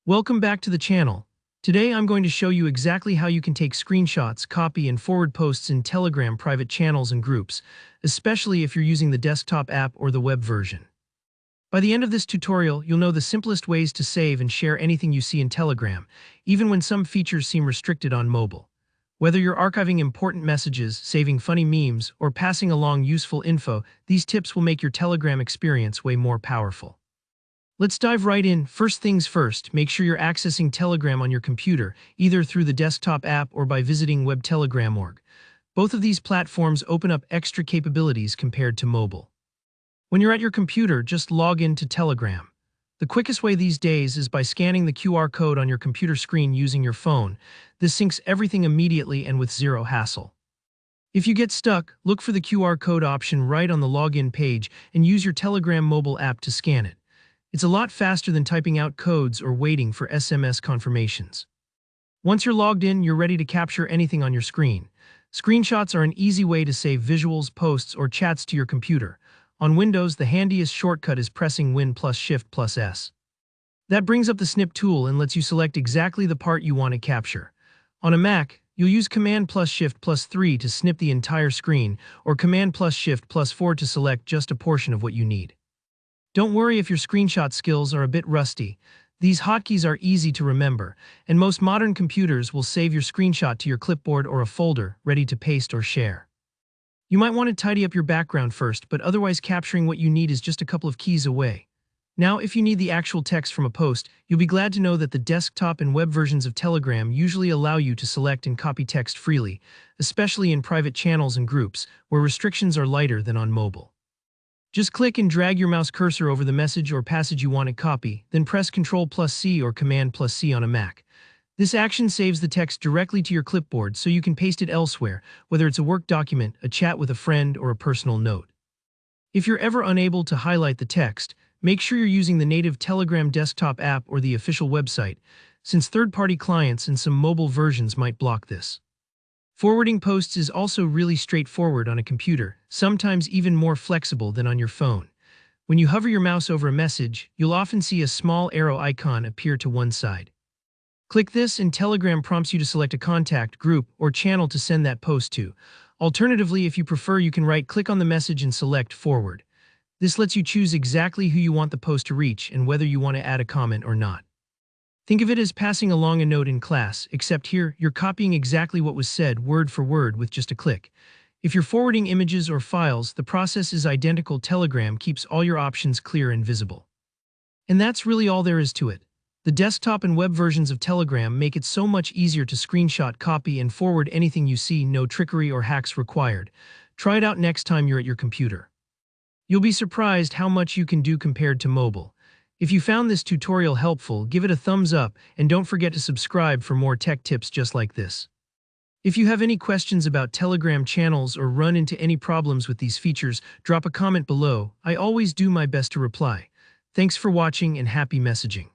Welcome back to the channel. Today I'm going to show you exactly how you can take screenshots, copy, and forward posts in Telegram private channels and groups, especially if you're using the desktop app or the web version. By the end of this tutorial, you'll know the simplest ways to save and share anything you see in Telegram, even when some features seem restricted on mobile. Whether you're archiving important messages, saving funny memes, or passing along useful info, these tips will make your Telegram experience way more powerful. Let's dive right in. First things first, make sure you're accessing Telegram on your computer, either through the desktop app or by visiting webtelegram.org. Both of these platforms open up extra capabilities compared to mobile. When you're at your computer, just log in to Telegram. The quickest way these days is by scanning the QR code on your computer screen using your phone. This syncs everything immediately and with zero hassle. If you get stuck, look for the QR code option right on the login page and use your Telegram mobile app to scan it. It's a lot faster than typing out codes or waiting for SMS confirmations. Once you're logged in, you're ready to capture anything on your screen. Screenshots are an easy way to save visuals, posts, or chats to your computer. On Windows, the handiest shortcut is pressing Win plus Shift plus S. That brings up the Snip tool and lets you select exactly the part you want to capture. On a Mac, you'll use Command plus Shift plus 3 to snip the entire screen, or Command plus Shift plus 4 to select just a portion of what you need. Don't worry if your screenshot skills are a bit rusty. These hotkeys are easy to remember, and most modern computers will save your screenshot to your clipboard or a folder ready to paste or share. You might want to tidy up your background first, but otherwise capturing what you need is just a couple of keys away. Now, if you need the actual text from a post, you'll be glad to know that the desktop and web versions of Telegram usually allow you to select and copy text freely, especially in private channels and groups, where restrictions are lighter than on mobile. Just click and drag your mouse cursor over the message or passage you want to copy, then press Ctrl plus C or Command plus C on a Mac. This action saves the text directly to your clipboard so you can paste it elsewhere, whether it's a work document, a chat with a friend, or a personal note. If you're ever unable to highlight the text, make sure you're using the native Telegram desktop app or the official website, since third-party clients and some mobile versions might block this. Forwarding posts is also really straightforward on a computer, sometimes even more flexible than on your phone. When you hover your mouse over a message, you'll often see a small arrow icon appear to one side. Click this and Telegram prompts you to select a contact, group, or channel to send that post to. Alternatively, if you prefer, you can right-click on the message and select Forward. This lets you choose exactly who you want the post to reach and whether you want to add a comment or not. Think of it as passing along a note in class, except here, you're copying exactly what was said word for word with just a click. If you're forwarding images or files, the process is identical. Telegram keeps all your options clear and visible. And that's really all there is to it. The desktop and web versions of Telegram make it so much easier to screenshot, copy, and forward anything you see. No trickery or hacks required. Try it out next time you're at your computer. You'll be surprised how much you can do compared to mobile. If you found this tutorial helpful, give it a thumbs up and don't forget to subscribe for more tech tips just like this. If you have any questions about Telegram channels or run into any problems with these features, drop a comment below. I always do my best to reply. Thanks for watching and happy messaging.